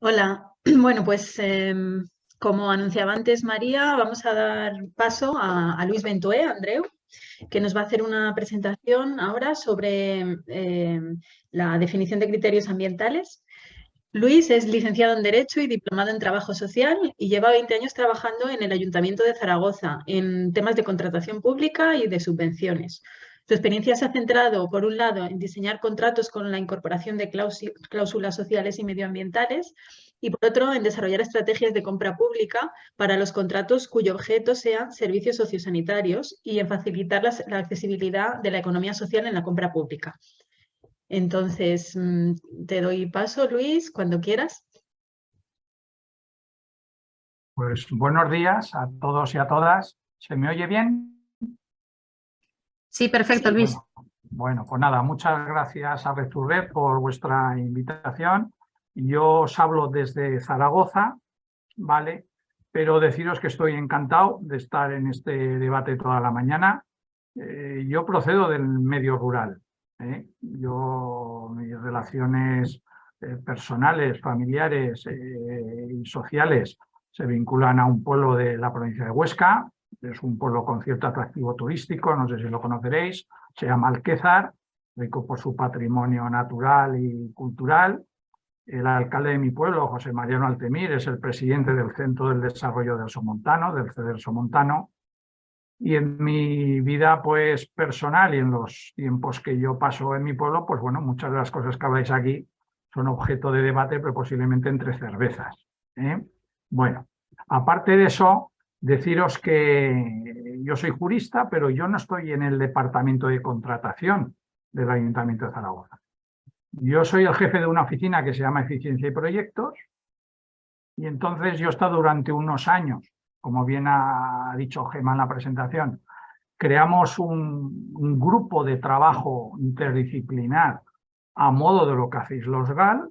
Hola, bueno, pues como anunciaba antes María, vamos a dar paso a Luis Bentoé, Andreu, que nos va a hacer una presentación ahora sobre la definición de criterios ambientales. Luis es licenciado en Derecho y diplomado en Trabajo Social y lleva 20 años trabajando en el Ayuntamiento de Zaragoza en temas de contratación pública y de subvenciones. Su experiencia se ha centrado, por un lado, en diseñar contratos con la incorporación de cláusulas sociales y medioambientales y, por otro, en desarrollar estrategias de compra pública para los contratos cuyo objeto sean servicios sociosanitarios y en facilitar la accesibilidad de la economía social en la compra pública. Entonces, te doy paso, Luis, cuando quieras. Pues buenos días a todos y a todas. ¿Se me oye bien? Sí, perfecto, Sí. Luis. Bueno, pues nada, muchas gracias a Red to Red por vuestra invitación. Yo os hablo desde Zaragoza, ¿vale? Pero deciros que estoy encantado de estar en este debate toda la mañana. Yo procedo del medio rural, ¿eh? Mis relaciones personales, familiares y sociales se vinculan a un pueblo de la provincia de Huesca. Es un pueblo con cierto atractivo turístico, no sé si lo conoceréis, se llama Alquézar, rico por su patrimonio natural y cultural. El alcalde de mi pueblo, José Mariano Altemir, es el presidente del Centro del Desarrollo del Somontano, del CEDER Somontano. Y en mi vida pues, personal y en los tiempos que yo paso en mi pueblo, pues bueno, muchas de las cosas que habláis aquí son objeto de debate, pero posiblemente entre cervezas, ¿eh? Bueno, aparte de eso, deciros que yo soy jurista, pero yo no estoy en el departamento de contratación del Ayuntamiento de Zaragoza. Yo soy el jefe de una oficina que se llama Eficiencia y Proyectos, y entonces yo he estado durante unos años, como bien ha dicho Gemma en la presentación, creamos un grupo de trabajo interdisciplinar a modo de lo que hacéis los GAL,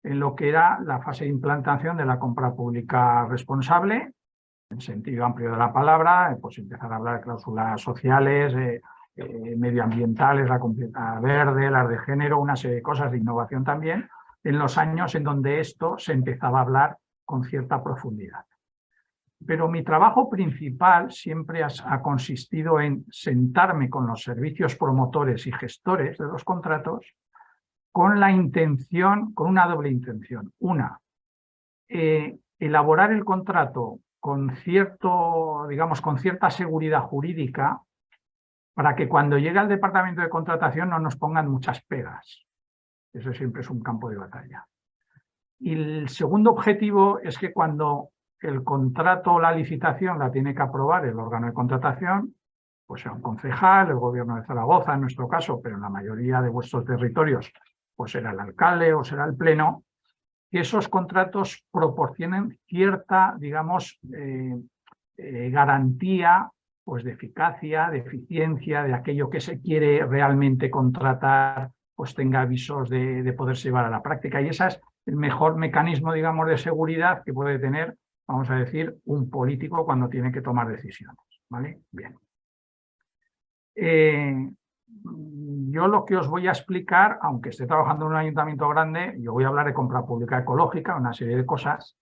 en lo que era la fase de implantación de la compra pública responsable, en sentido amplio de la palabra, pues empezar a hablar de cláusulas sociales, medioambientales, la completa verde, las de género, una serie de cosas de innovación también, en los años en donde esto se empezaba a hablar con cierta profundidad. Pero mi trabajo principal siempre ha consistido en sentarme con los servicios promotores y gestores de los contratos con la intención, con una doble intención. Una, elaborar el contrato con cierto, digamos, con cierta seguridad jurídica para que cuando llegue al departamento de contratación no nos pongan muchas pegas. Eso siempre es un campo de batalla. Y el segundo objetivo es que cuando el contrato o la licitación la tiene que aprobar el órgano de contratación, pues sea un concejal, el gobierno de Zaragoza en nuestro caso, pero en la mayoría de vuestros territorios, pues será el alcalde o será el pleno, que esos contratos proporcionen cierta, digamos, garantía pues, de eficacia, de eficiencia, de aquello que se quiere realmente contratar, pues tenga avisos de poderse llevar a la práctica. Y ese es el mejor mecanismo, digamos, de seguridad que puede tener, vamos a decir, un político cuando tiene que tomar decisiones. ¿Vale? Bien. Yo lo que os voy a explicar, aunque esté trabajando en un ayuntamiento grande, yo voy a hablar de compra pública ecológica, una serie de cosas,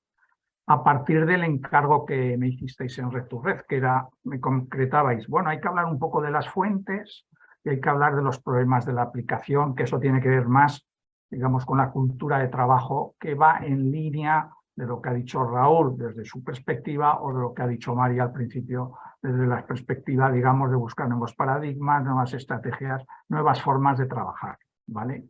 a partir del encargo que me hicisteis en Red to Red, que era, me concretabais, bueno, hay que hablar un poco de las fuentes y hay que hablar de los problemas de la aplicación, que eso tiene que ver más, digamos, con la cultura de trabajo que va en línea de lo que ha dicho Raúl desde su perspectiva o de lo que ha dicho María al principio desde la perspectiva, digamos, de buscar nuevos paradigmas, nuevas estrategias, nuevas formas de trabajar, ¿vale?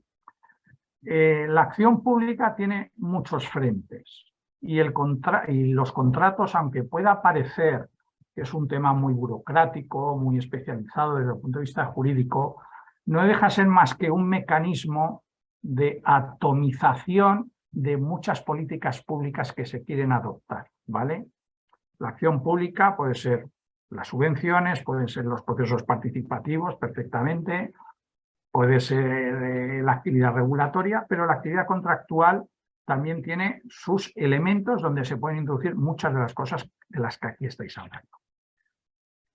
La acción pública tiene muchos frentes y los contratos, aunque pueda parecer que es un tema muy burocrático, muy especializado desde el punto de vista jurídico, no deja de ser más que un mecanismo de atomización de muchas políticas públicas que se quieren adoptar, ¿vale? La acción pública puede ser las subvenciones, pueden ser los procesos participativos perfectamente, puede ser la actividad regulatoria, pero la actividad contractual también tiene sus elementos donde se pueden introducir muchas de las cosas de las que aquí estáis hablando.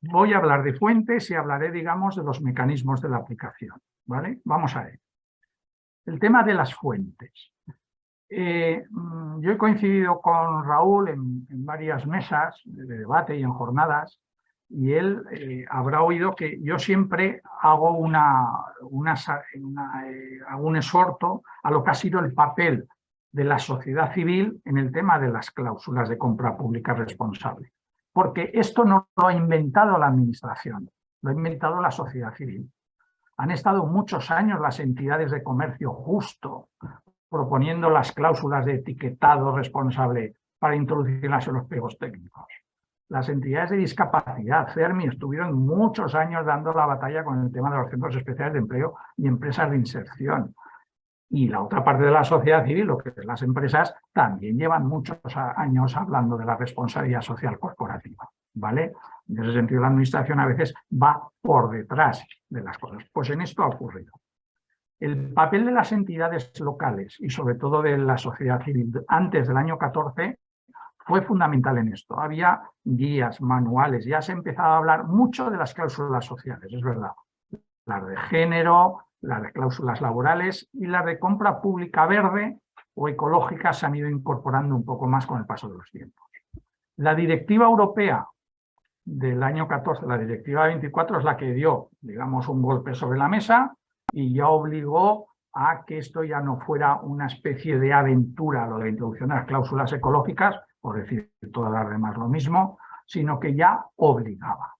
Voy a hablar de fuentes y hablaré, digamos, de los mecanismos de la aplicación, ¿vale? Vamos a ver. El tema de las fuentes. Yo he coincidido con Raúl en varias mesas de debate y en jornadas, y él habrá oído que yo siempre hago hago un exhorto a lo que ha sido el papel de la sociedad civil en el tema de las cláusulas de compra pública responsable. Porque esto no lo ha inventado la administración, lo ha inventado la sociedad civil. Han estado muchos años las entidades de comercio justo proponiendo las cláusulas de etiquetado responsable para introducirlas en los pliegos técnicos. Las entidades de discapacidad, CERMI, estuvieron muchos años dando la batalla con el tema de los centros especiales de empleo y empresas de inserción. Y la otra parte de la sociedad civil, lo que es las empresas, también llevan muchos años hablando de la responsabilidad social corporativa, ¿vale? En ese sentido, la administración a veces va por detrás de las cosas. Pues en esto ha ocurrido. El papel de las entidades locales y sobre todo de la sociedad civil antes del año 14 fue fundamental en esto. Había guías, manuales, ya se empezaba a hablar mucho de las cláusulas sociales, es verdad. Las de género, las de cláusulas laborales y las de compra pública verde o ecológica se han ido incorporando un poco más con el paso de los tiempos. La directiva europea del año 14, la directiva 24, es la que dio, digamos, un golpe sobre la mesa y ya obligó a que esto ya no fuera una especie de aventura, lo de la introducción de las cláusulas ecológicas, por decir todas las demás lo mismo, sino que ya obligaba.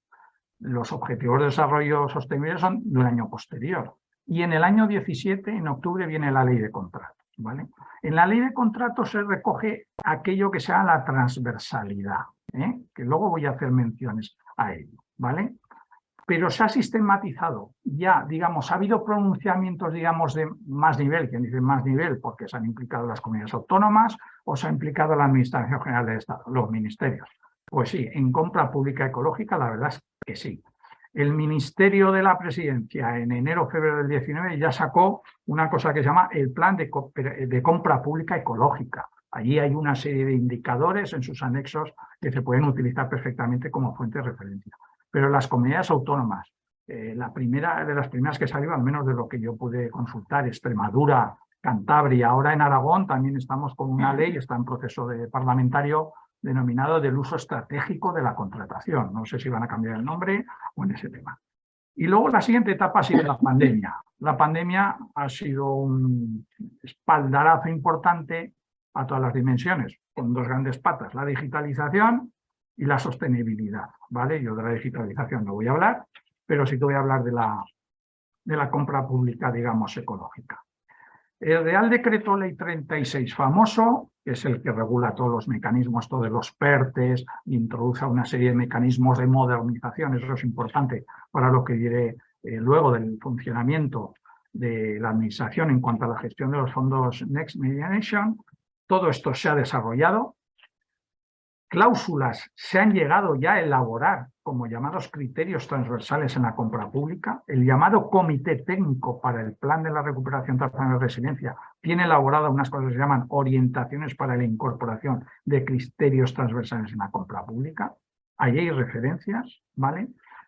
Los objetivos de desarrollo sostenible son de un año posterior. Y en el año 17, en octubre, viene la ley de contratos, ¿vale? En la ley de contratos se recoge aquello que se llama la transversalidad, que luego voy a hacer menciones a ello, ¿vale? Pero se ha sistematizado ya, digamos, ha habido pronunciamientos, digamos, de más nivel, quien dice más nivel, porque se han implicado las comunidades autónomas o se ha implicado la Administración General del Estado, los ministerios. Pues sí, en compra pública ecológica la verdad es que sí. El Ministerio de la Presidencia en enero o febrero del 19 ya sacó una cosa que se llama el Plan de Compra Pública Ecológica. Allí hay una serie de indicadores en sus anexos que se pueden utilizar perfectamente como fuente de referencia. Pero las comunidades autónomas, la primera de las primeras que salió, al menos de lo que yo pude consultar, Extremadura, Cantabria, ahora en Aragón también estamos con una ley, está en proceso de parlamentario, denominado del uso estratégico de la contratación. No sé si van a cambiar el nombre o en ese tema. Y luego la siguiente etapa ha sido la pandemia. La pandemia ha sido un espaldarazo importante a todas las dimensiones, con dos grandes patas, la digitalización y la sostenibilidad, ¿vale? Yo de la digitalización no voy a hablar, pero sí que voy a hablar de la compra pública, digamos, ecológica. El Real Decreto Ley 36 famoso, que es el que regula todos los mecanismos, todos los PERTES, introduce una serie de mecanismos de modernización, eso es importante para lo que diré luego del funcionamiento de la administración en cuanto a la gestión de los fondos Next Generation. Todo esto se ha desarrollado. Cláusulas se han llegado ya a elaborar como llamados criterios transversales en la compra pública. El llamado Comité Técnico para el Plan de la Recuperación Transversal de Resiliencia tiene elaboradas unas cosas que se llaman orientaciones para la incorporación de criterios transversales en la compra pública. Allí hay referencias, ¿vale?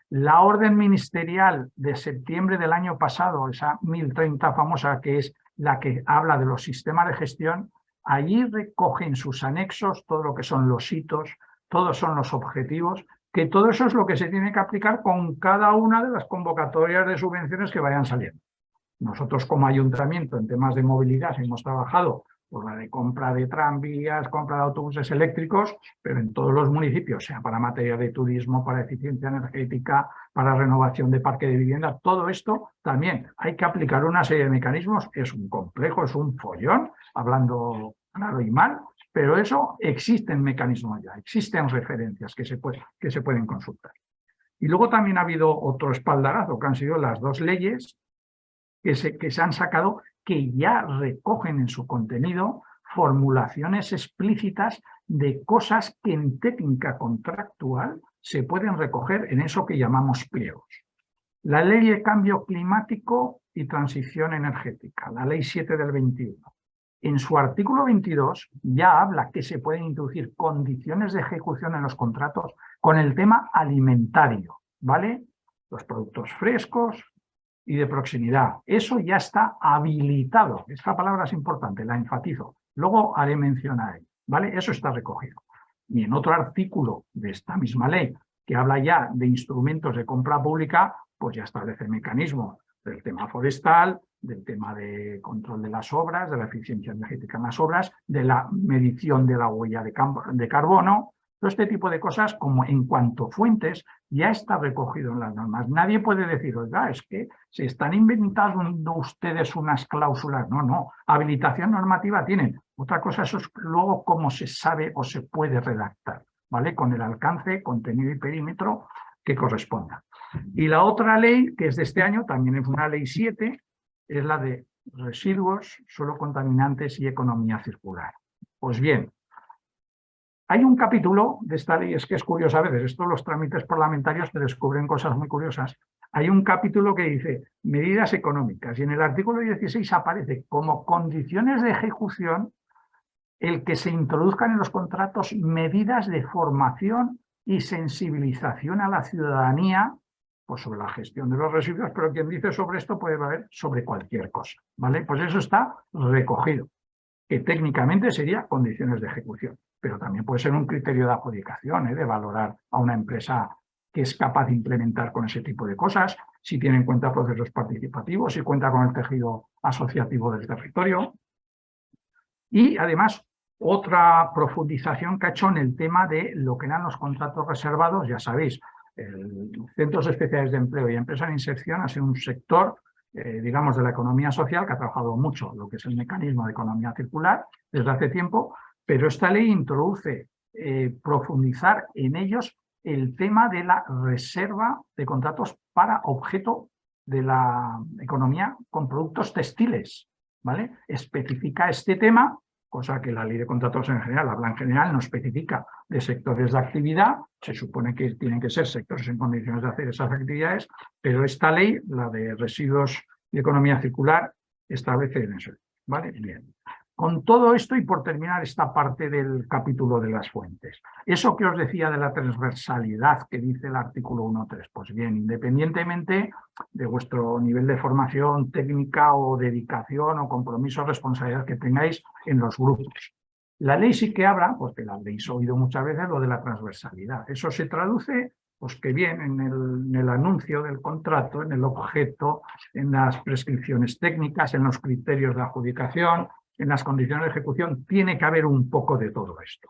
La orden ministerial de septiembre del año pasado, esa 1030 famosa, que es la que habla de los sistemas de gestión, allí recogen sus anexos todo lo que son los hitos, todos son los objetivos, que todo eso es lo que se tiene que aplicar con cada una de las convocatorias de subvenciones que vayan saliendo. Nosotros como ayuntamiento en temas de movilidad hemos trabajado por la de compra de tranvías, compra de autobuses eléctricos, pero en todos los municipios, sea para materia de turismo, para eficiencia energética, para renovación de parque de vivienda, todo esto también hay que aplicar una serie de mecanismos. Es un complejo, es un follón, hablando claro y mal, pero eso existen mecanismos ya, existen referencias que se pueden consultar. Y luego también ha habido otro espaldarazo, que han sido las dos leyes que se han sacado, que ya recogen en su contenido formulaciones explícitas de cosas que en técnica contractual se pueden recoger en eso que llamamos pliegos. La Ley de Cambio Climático y Transición Energética, la Ley 7 del 21. En su artículo 22 ya habla que se pueden introducir condiciones de ejecución en los contratos con el tema alimentario, ¿vale? Los productos frescos y de proximidad. Eso ya está habilitado. Esta palabra es importante, la enfatizo. Luego haré mención a ello, ¿vale? Eso está recogido. Y en otro artículo de esta misma ley, que habla ya de instrumentos de compra pública, pues ya establece mecanismos del tema forestal, del tema de control de las obras, de la eficiencia energética en las obras, de la medición de la huella de carbono. Todo este tipo de cosas, como en cuanto a fuentes, ya está recogido en las normas. Nadie puede decir, oiga, es que se están inventando ustedes unas cláusulas. No, no. Habilitación normativa tienen. Otra cosa es luego cómo se sabe o se puede redactar, ¿vale? Con el alcance, contenido y perímetro que corresponda. Y la otra ley, que es de este año, también es una ley 7, es la de residuos, suelo contaminantes y economía circular. Pues bien, hay un capítulo de esta ley, es que es curioso a veces, estos los trámites parlamentarios te descubren cosas muy curiosas. Hay un capítulo que dice medidas económicas y en el artículo 16 aparece como condiciones de ejecución el que se introduzcan en los contratos medidas de formación y sensibilización a la ciudadanía pues sobre la gestión de los residuos, pero quien dice sobre esto puede haber sobre cualquier cosa, ¿vale? Pues eso está recogido, que técnicamente sería condiciones de ejecución, pero también puede ser un criterio de adjudicación, de valorar a una empresa que es capaz de implementar con ese tipo de cosas, si tiene en cuenta procesos participativos, si cuenta con el tejido asociativo del territorio. Y además, otra profundización que ha hecho en el tema de lo que eran los contratos reservados, ya sabéis, centros especiales de empleo y empresa de inserción ha sido un sector, digamos, de la economía social que ha trabajado mucho lo que es el mecanismo de economía circular desde hace tiempo, pero esta ley introduce profundizar en ellos el tema de la reserva de contratos para objeto de la economía con productos textiles, ¿vale? Especifica este tema, cosa que la ley de contratos en general habla en general, no especifica de sectores de actividad, se supone que tienen que ser sectores en condiciones de hacer esas actividades, pero esta ley, la de residuos y economía circular, establece en eso, ¿vale? Bien. Con todo esto y por terminar esta parte del capítulo de las fuentes, eso que os decía de la transversalidad que dice el artículo 1.3, pues bien, independientemente de vuestro nivel de formación técnica o dedicación o compromiso o responsabilidad que tengáis en los grupos. La ley sí que habla, porque la habéis oído muchas veces, lo de la transversalidad. Eso se traduce, pues que bien, en el anuncio del contrato, en el objeto, en las prescripciones técnicas, en los criterios de adjudicación, en las condiciones de ejecución, tiene que haber un poco de todo esto.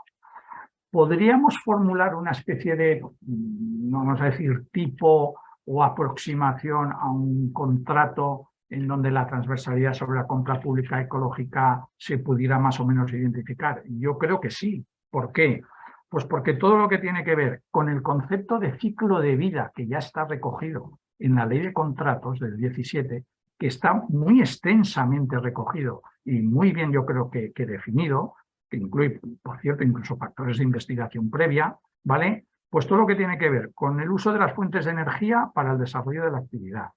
¿Podríamos formular una especie de, vamos a decir, tipo o aproximación a un contrato en donde la transversalidad sobre la compra pública ecológica se pudiera más o menos identificar? Yo creo que sí. ¿Por qué? Pues porque todo lo que tiene que ver con el concepto de ciclo de vida, que ya está recogido en la ley de contratos del 17, que está muy extensamente recogido y muy bien yo creo que definido, que incluye, por cierto, incluso factores de investigación previa, ¿vale? Pues todo lo que tiene que ver con el uso de las fuentes de energía para el desarrollo de la actividad,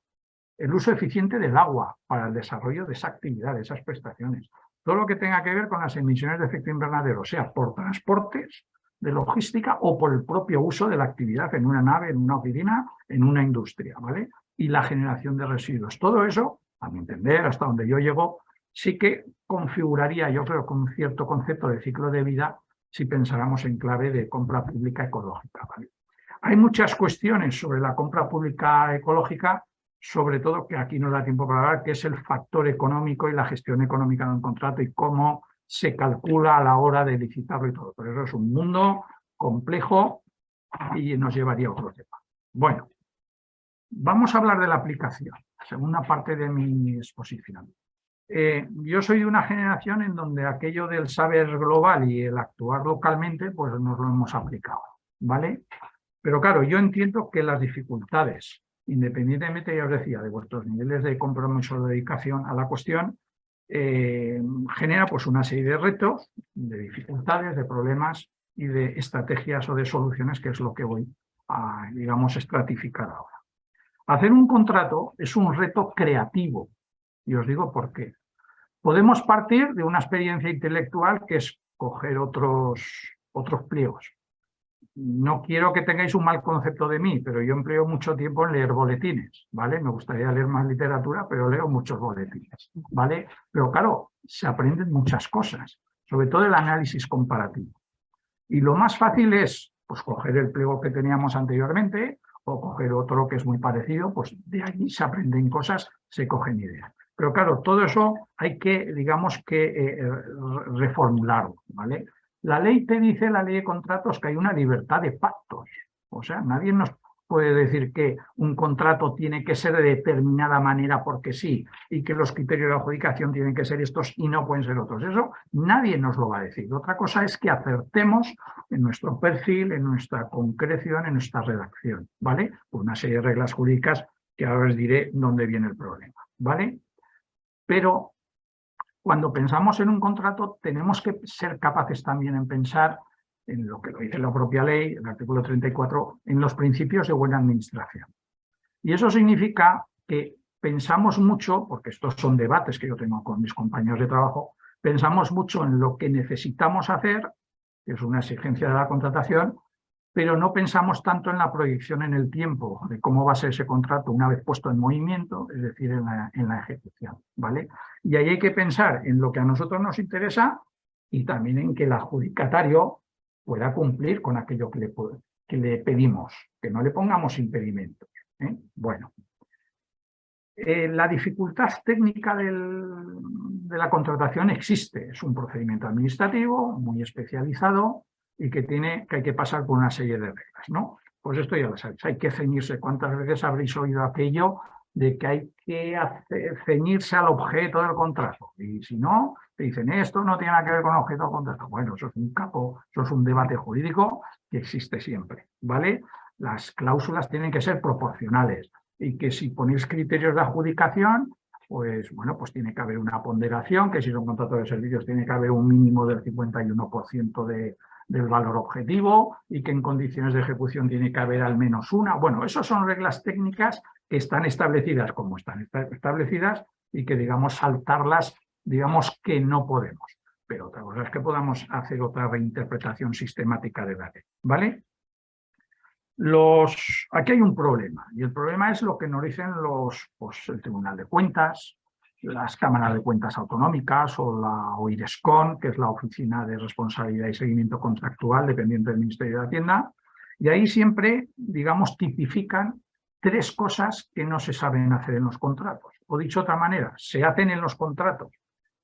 el uso eficiente del agua para el desarrollo de esa actividad, de esas prestaciones, todo lo que tenga que ver con las emisiones de efecto invernadero, sea por transportes, de logística o por el propio uso de la actividad en una nave, en una oficina, en una industria, ¿vale? Y la generación de residuos. Todo eso, a mi entender, hasta donde yo llego, sí que configuraría, yo creo, con un cierto concepto de ciclo de vida si pensáramos en clave de compra pública ecológica, ¿vale? Hay muchas cuestiones sobre la compra pública ecológica, sobre todo que aquí no da tiempo para hablar, que es el factor económico y la gestión económica de un contrato y cómo se calcula a la hora de licitarlo y todo. Pero eso es un mundo complejo y nos llevaría a otro tema. Bueno, vamos a hablar de la aplicación, segunda parte de mi exposición. Yo soy de una generación en donde aquello del saber global y el actuar localmente, pues nos lo hemos aplicado, ¿vale? Pero claro, yo entiendo que las dificultades, independientemente, ya os decía, de vuestros niveles de compromiso o dedicación a la cuestión, genera pues una serie de retos, de dificultades, de problemas y de estrategias o de soluciones, que es lo que voy a, digamos, estratificar ahora. Hacer un contrato es un reto creativo, y os digo por qué. Podemos partir de una experiencia intelectual que es coger otros pliegos. No quiero que tengáis un mal concepto de mí, pero yo empleo mucho tiempo en leer boletines, ¿vale? Me gustaría leer más literatura, pero leo muchos boletines, ¿vale? Pero claro, se aprenden muchas cosas. sobre todo el análisis comparativo. Y lo más fácil es pues, coger el pliego que teníamos anteriormente o coger otro que es muy parecido, pues de allí se aprenden cosas, se cogen ideas. Pero claro, todo eso hay que, digamos que, reformularlo, ¿vale? La ley te dice, la ley de contratos, que hay una libertad de pactos. O sea, nadie nos puede decir que un contrato tiene que ser de determinada manera porque sí, y que los criterios de adjudicación tienen que ser estos y no pueden ser otros. Eso nadie nos lo va a decir. Otra cosa es que acertemos en nuestro perfil, en nuestra concreción, en nuestra redacción, ¿vale? Por una serie de reglas jurídicas que ahora os diré dónde viene el problema, ¿vale? Pero cuando pensamos en un contrato tenemos que ser capaces también en pensar en lo que lo dice la propia ley, el artículo 34, en los principios de buena administración. Y eso significa que pensamos mucho, porque estos son debates que yo tengo con mis compañeros de trabajo, pensamos mucho en lo que necesitamos hacer, que es una exigencia de la contratación, pero no pensamos tanto en la proyección en el tiempo, de cómo va a ser ese contrato una vez puesto en movimiento, es decir, en la ejecución, ¿vale? Y ahí hay que pensar en lo que a nosotros nos interesa y también en que el adjudicatario pueda cumplir con aquello que le pedimos, que no le pongamos impedimentos, ¿eh? Bueno, la dificultad técnica de la contratación existe, es un procedimiento administrativo muy especializado y que hay que pasar por una serie de reglas, ¿no? Pues esto ya lo sabéis, hay que ceñirse. ¿Cuántas veces habréis oído aquello de que hay que ceñirse al objeto del contrato? Y si no, te dicen, esto no tiene nada que ver con el objeto del contrato. Bueno, eso es un capo, eso es un debate jurídico que existe siempre, ¿vale? Las cláusulas tienen que ser proporcionales y que si ponéis criterios de adjudicación, pues bueno, pues tiene que haber una ponderación, que si son contratos de servicios tiene que haber un mínimo del 51% del valor objetivo y que en condiciones de ejecución tiene que haber al menos una. Bueno, esas son reglas técnicas que están establecidas como están establecidas y que, digamos, saltarlas, digamos que no podemos. Pero otra cosa es que podamos hacer otra reinterpretación sistemática de la ley, ¿vale? Aquí hay un problema, y el problema es lo que nos dicen el Tribunal de Cuentas, las cámaras de cuentas autonómicas o la OIRESCON, que es la Oficina de Responsabilidad y Seguimiento Contractual dependiente del Ministerio de Hacienda, y ahí siempre, digamos, tipifican tres cosas que no se saben hacer en los contratos. O dicho de otra manera, se hacen en los contratos,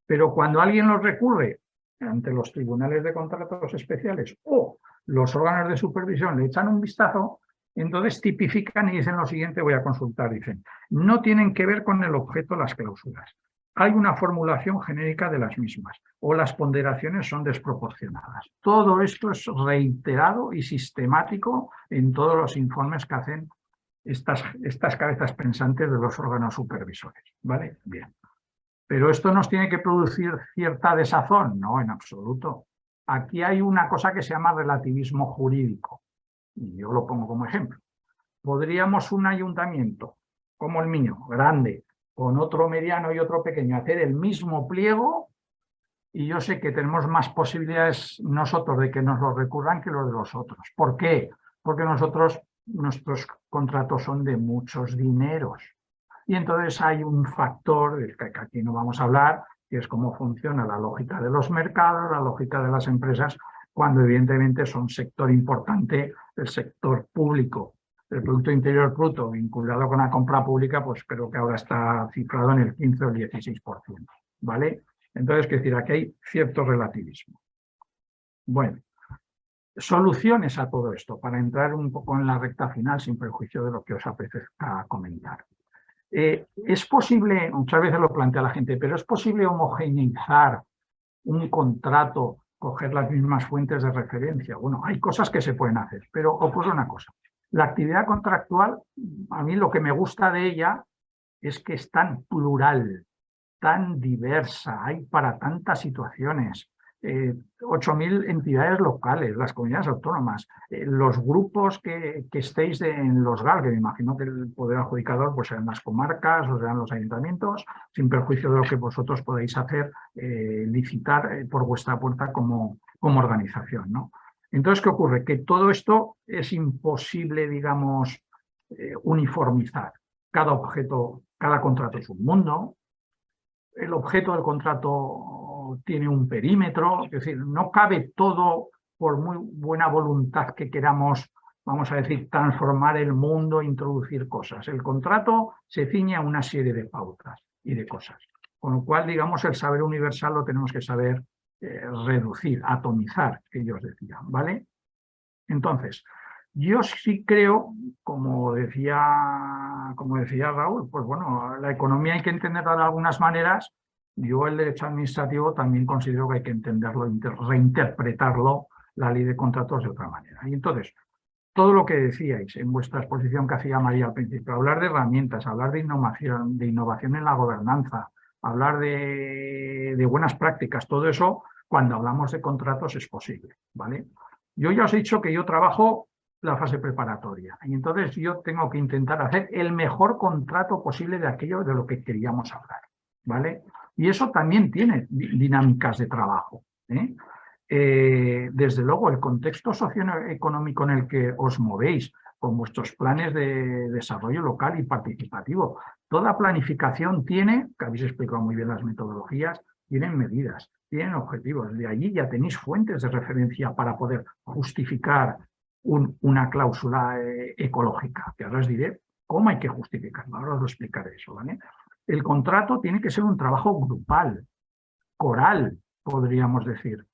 pero cuando alguien los recurre ante los tribunales de contratos especiales o los órganos de supervisión le echan un vistazo, entonces tipifican y dicen lo siguiente, voy a consultar, dicen, no tienen que ver con el objeto las cláusulas. Hay una formulación genérica de las mismas o las ponderaciones son desproporcionadas. Todo esto es reiterado y sistemático en todos los informes que hacen estas cabezas pensantes de los órganos supervisores, ¿vale? Bien. ¿Pero esto nos tiene que producir cierta desazón? No, en absoluto. Aquí hay una cosa que se llama relativismo jurídico, y yo lo pongo como ejemplo. ¿Podríamos un ayuntamiento, como el mío, grande, con otro mediano y otro pequeño, hacer el mismo pliego? Y yo sé que tenemos más posibilidades nosotros de que nos lo recurran que los de los otros. ¿Por qué? Porque nuestros contratos son de muchos dineros. Y entonces hay un factor del que aquí no vamos a hablar, que es cómo funciona la lógica de los mercados, la lógica de las empresas, cuando evidentemente son un sector importante, el sector público. El Producto Interior Bruto vinculado con la compra pública, pues creo que ahora está cifrado en el 15 o el 16%, ¿vale? Entonces, quiero decir, aquí hay cierto relativismo. Bueno, soluciones a todo esto, para entrar un poco en la recta final, sin perjuicio de lo que os apetezca comentar. Es posible, muchas veces lo plantea la gente, pero es posible homogeneizar un contrato, coger las mismas fuentes de referencia. Bueno, hay cosas que se pueden hacer, pero ocurre una cosa. La actividad contractual, a mí lo que me gusta de ella es que es tan plural, tan diversa, hay para tantas situaciones. 8.000 entidades locales, las comunidades autónomas, los grupos que estéis en los GAL, que me imagino que el poder adjudicador pues serán las comarcas o serán los ayuntamientos, sin perjuicio de lo que vosotros podéis hacer, licitar por vuestra puerta como organización, ¿no? Entonces, ¿qué ocurre? Que todo esto es imposible, digamos, uniformizar. Cada contrato es un mundo. El objeto del contrato tiene un perímetro, es decir, no cabe todo por muy buena voluntad que queramos, vamos a decir, transformar el mundo, introducir cosas. El contrato se ciñe a una serie de pautas y de cosas. Con lo cual, digamos, el saber universal lo tenemos que saber reducir, atomizar, que ellos decían, ¿vale? Entonces, yo sí creo, como decía Raúl, pues bueno, la economía hay que entenderla de algunas maneras. Yo el derecho administrativo también considero que hay que entenderlo, reinterpretarlo, la ley de contratos de otra manera. Y entonces, todo lo que decíais en vuestra exposición que hacía María al principio, hablar de herramientas, hablar de innovación en la gobernanza, hablar de buenas prácticas, todo eso, cuando hablamos de contratos es posible, ¿vale? Yo ya os he dicho que yo trabajo la fase preparatoria y entonces yo tengo que intentar hacer el mejor contrato posible de aquello de lo que queríamos hablar, ¿vale? Y eso también tiene dinámicas de trabajo, ¿eh? Desde luego, el contexto socioeconómico en el que os movéis, con vuestros planes de desarrollo local y participativo, toda planificación tiene, que habéis explicado muy bien las metodologías, tienen medidas, tienen objetivos. De allí ya tenéis fuentes de referencia para poder justificar una cláusula ecológica, que ahora os diré cómo hay que justificarlo. Ahora os lo explicaré eso, ¿vale? El contrato tiene que ser un trabajo grupal, coral, podríamos decir.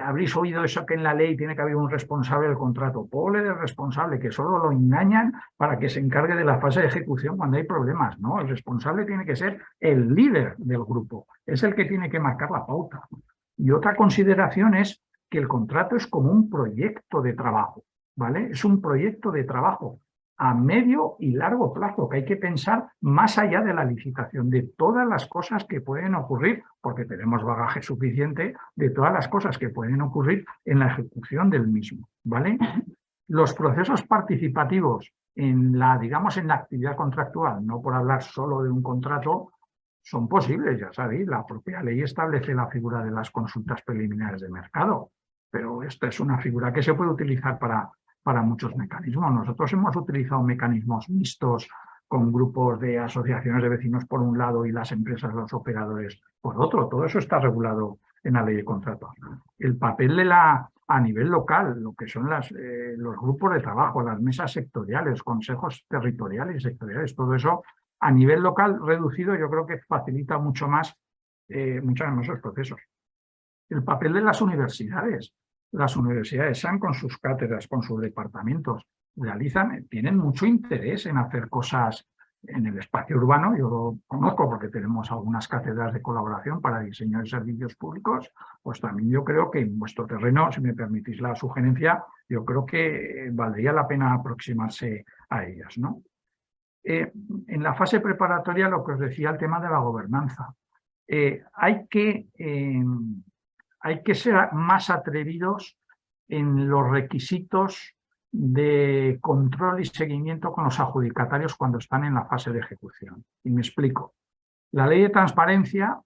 Habréis oído eso que en la ley tiene que haber un responsable del contrato. Pobre del responsable, que solo lo engañan para que se encargue de la fase de ejecución cuando hay problemas. No, el responsable tiene que ser el líder del grupo. Es el que tiene que marcar la pauta. Y otra consideración es que el contrato es como un proyecto de trabajo, ¿vale? Es un proyecto de trabajo a medio y largo plazo, que hay que pensar más allá de la licitación, de todas las cosas que pueden ocurrir, porque tenemos bagaje suficiente de todas las cosas que pueden ocurrir en la ejecución del mismo, ¿vale? Los procesos participativos digamos, en la actividad contractual, no por hablar solo de un contrato, son posibles, ya sabéis, la propia ley establece la figura de las consultas preliminares de mercado, pero esta es una figura que se puede utilizar para muchos mecanismos. Nosotros hemos utilizado mecanismos mixtos con grupos de asociaciones de vecinos por un lado y las empresas, los operadores por otro. Todo eso está regulado en la ley de contratos. El papel a nivel local, lo que son los grupos de trabajo, las mesas sectoriales, consejos territoriales y sectoriales, todo eso a nivel local reducido yo creo que facilita mucho más esos procesos. El papel de las universidades. Las universidades, sean con sus cátedras, con sus departamentos, tienen mucho interés en hacer cosas en el espacio urbano. Yo lo conozco porque tenemos algunas cátedras de colaboración para diseño de servicios públicos. Pues también yo creo que en vuestro terreno, si me permitís la sugerencia, yo creo que valdría la pena aproximarse a ellas, ¿no? En la fase preparatoria, lo que os decía, el tema de la gobernanza. Hay que ser más atrevidos en los requisitos de control y seguimiento con los adjudicatarios cuando están en la fase de ejecución. Y me explico. La ley de transparencia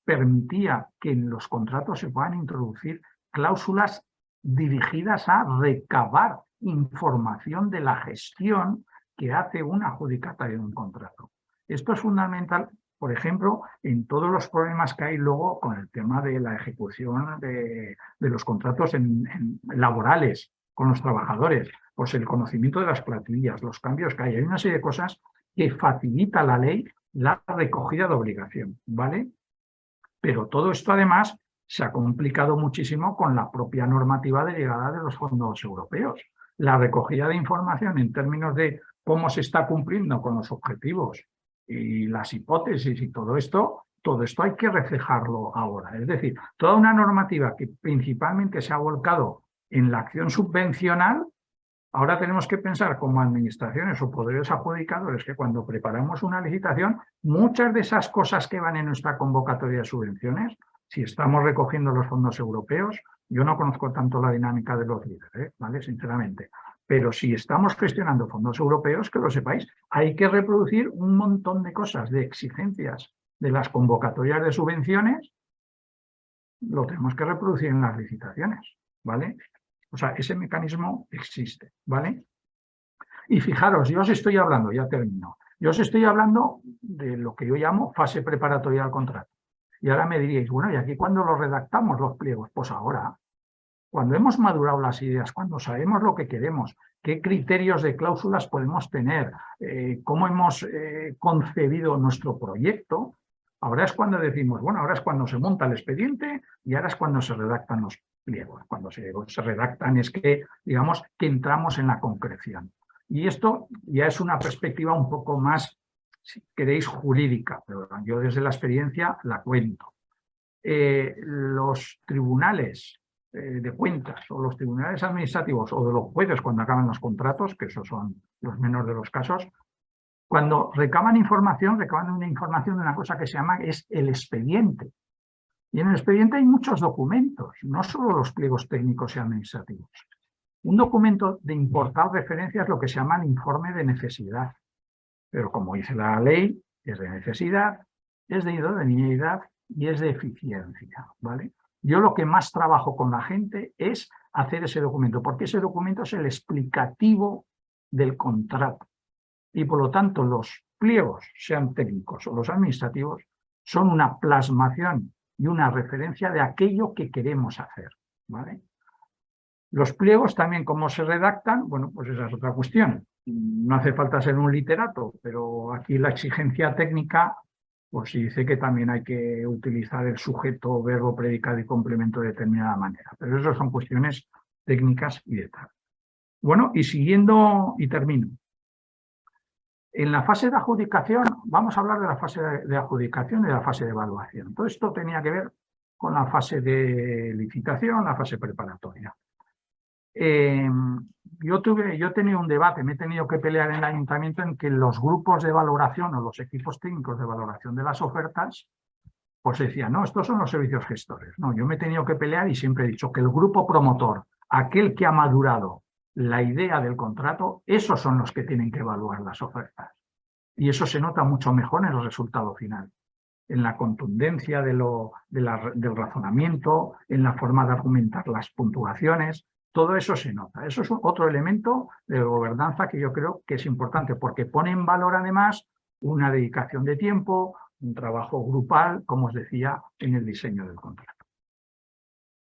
permitía que en los contratos se puedan introducir cláusulas dirigidas a recabar información de la gestión que hace un adjudicatario de un contrato. Esto es fundamental, por ejemplo, en todos los problemas que hay luego con el tema de la ejecución de los contratos laborales con los trabajadores, pues el conocimiento de las plantillas, los cambios que hay. Hay una serie de cosas que facilita la ley la recogida de obligación, ¿vale? Pero todo esto además se ha complicado muchísimo con la propia normativa derivada de los fondos europeos. La recogida de información en términos de cómo se está cumpliendo con los objetivos y las hipótesis y todo esto hay que reflejarlo ahora. Es decir, toda una normativa que principalmente se ha volcado en la acción subvencional, ahora tenemos que pensar como administraciones o poderes adjudicadores que cuando preparamos una licitación, muchas de esas cosas que van en nuestra convocatoria de subvenciones, si estamos recogiendo los fondos europeos, yo no conozco tanto la dinámica de los líderes, ¿vale? Sinceramente. Pero si estamos gestionando fondos europeos, que lo sepáis, hay que reproducir un montón de cosas, de exigencias de las convocatorias de subvenciones, lo tenemos que reproducir en las licitaciones, ¿vale? O sea, ese mecanismo existe, ¿vale? Y fijaros, yo os estoy hablando, ya termino, yo os estoy hablando de lo que yo llamo fase preparatoria al contrato. Y ahora me diríais, bueno, ¿y aquí cuándo los redactamos los pliegos? Pues ahora, cuando hemos madurado las ideas, cuando sabemos lo que queremos, qué criterios de cláusulas podemos tener, cómo hemos concebido nuestro proyecto, ahora es cuando decimos, bueno, ahora es cuando se monta el expediente y ahora es cuando se redactan los pliegos. Cuando se redactan es que, digamos, que entramos en la concreción. Y esto ya es una perspectiva un poco más, si queréis, jurídica, pero yo desde la experiencia la cuento. Los tribunales de cuentas o los tribunales administrativos o de los jueces cuando acaban los contratos, que esos son los menores de los casos, cuando recaban una información de una cosa que se llama es el expediente. Y en el expediente hay muchos documentos, no solo los pliegos técnicos y administrativos. Un documento de importante referencia es lo que se llama el informe de necesidad. Pero como dice la ley, es de necesidad, es de idoneidad y es de eficiencia, ¿vale? Yo lo que más trabajo con la gente es hacer ese documento, porque ese documento es el explicativo del contrato. Y por lo tanto los pliegos, sean técnicos o los administrativos, son una plasmación y una referencia de aquello que queremos hacer, ¿vale? Los pliegos también, ¿cómo se redactan? Bueno, pues esa es otra cuestión. No hace falta ser un literato, pero aquí la exigencia técnica pues dice que también hay que utilizar el sujeto, verbo, predicado y complemento de determinada manera. Pero eso son cuestiones técnicas y de tal. Bueno, y siguiendo, y termino. En la fase de adjudicación, vamos a hablar de la fase de adjudicación y de la fase de evaluación. Todo esto tenía que ver con la fase de licitación, la fase preparatoria. Yo he tenido un debate, me he tenido que pelear en el ayuntamiento en que los grupos de valoración o los equipos técnicos de valoración de las ofertas, pues decían, no, estos son los servicios gestores. No, yo me he tenido que pelear y siempre he dicho que el grupo promotor, aquel que ha madurado la idea del contrato, esos son los que tienen que evaluar las ofertas. Y eso se nota mucho mejor en el resultado final, en la contundencia del razonamiento, en la forma de argumentar las puntuaciones. Todo eso se nota. Eso es otro elemento de gobernanza que yo creo que es importante porque pone en valor además una dedicación de tiempo, un trabajo grupal, como os decía, en el diseño del contrato.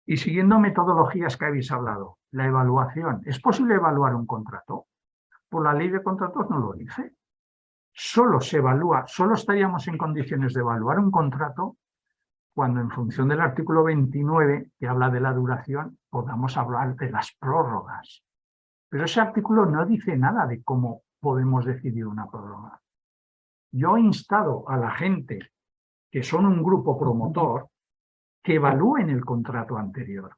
Y siguiendo metodologías que habéis hablado, la evaluación. ¿Es posible evaluar un contrato? Por la ley de contratos no lo dice. Solo se evalúa, solo estaríamos en condiciones de evaluar un contrato cuando en función del artículo 29, que habla de la duración, podamos hablar de las prórrogas. Pero ese artículo no dice nada de cómo podemos decidir una prórroga. Yo he instado a la gente, que son un grupo promotor, que evalúen el contrato anterior.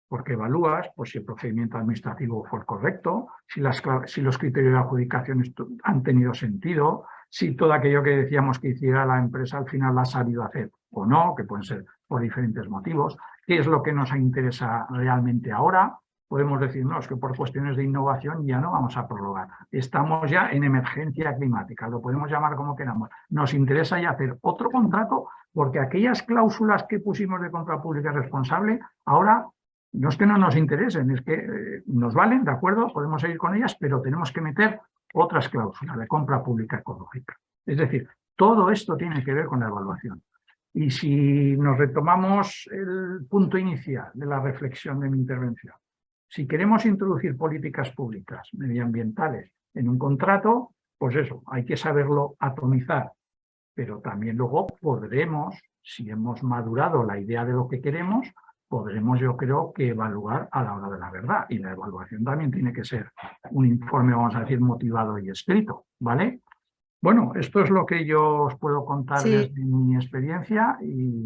Porque evalúas pues, si el procedimiento administrativo fue el correcto, si los criterios de adjudicación han tenido sentido, si todo aquello que decíamos que hiciera la empresa al final la ha sabido hacer o no, que pueden ser por diferentes motivos, qué es lo que nos interesa realmente ahora. Podemos decir, no, es que por cuestiones de innovación ya no vamos a prorrogar. Estamos ya en emergencia climática, lo podemos llamar como queramos. Nos interesa ya hacer otro contrato porque aquellas cláusulas que pusimos de compra pública responsable, ahora no es que no nos interesen, es que nos valen, de acuerdo, podemos seguir con ellas, pero tenemos que meter otras cláusulas de compra pública ecológica. Es decir, todo esto tiene que ver con la evaluación. Y si nos retomamos el punto inicial de la reflexión de mi intervención, si queremos introducir políticas públicas medioambientales en un contrato, pues eso, hay que saberlo atomizar. Pero también luego podremos, si hemos madurado la idea de lo que queremos, podremos, yo creo, que evaluar a la hora de la verdad. Y la evaluación también tiene que ser un informe, vamos a decir, motivado y escrito, ¿vale? Bueno, esto es lo que yo os puedo contar desde mi experiencia y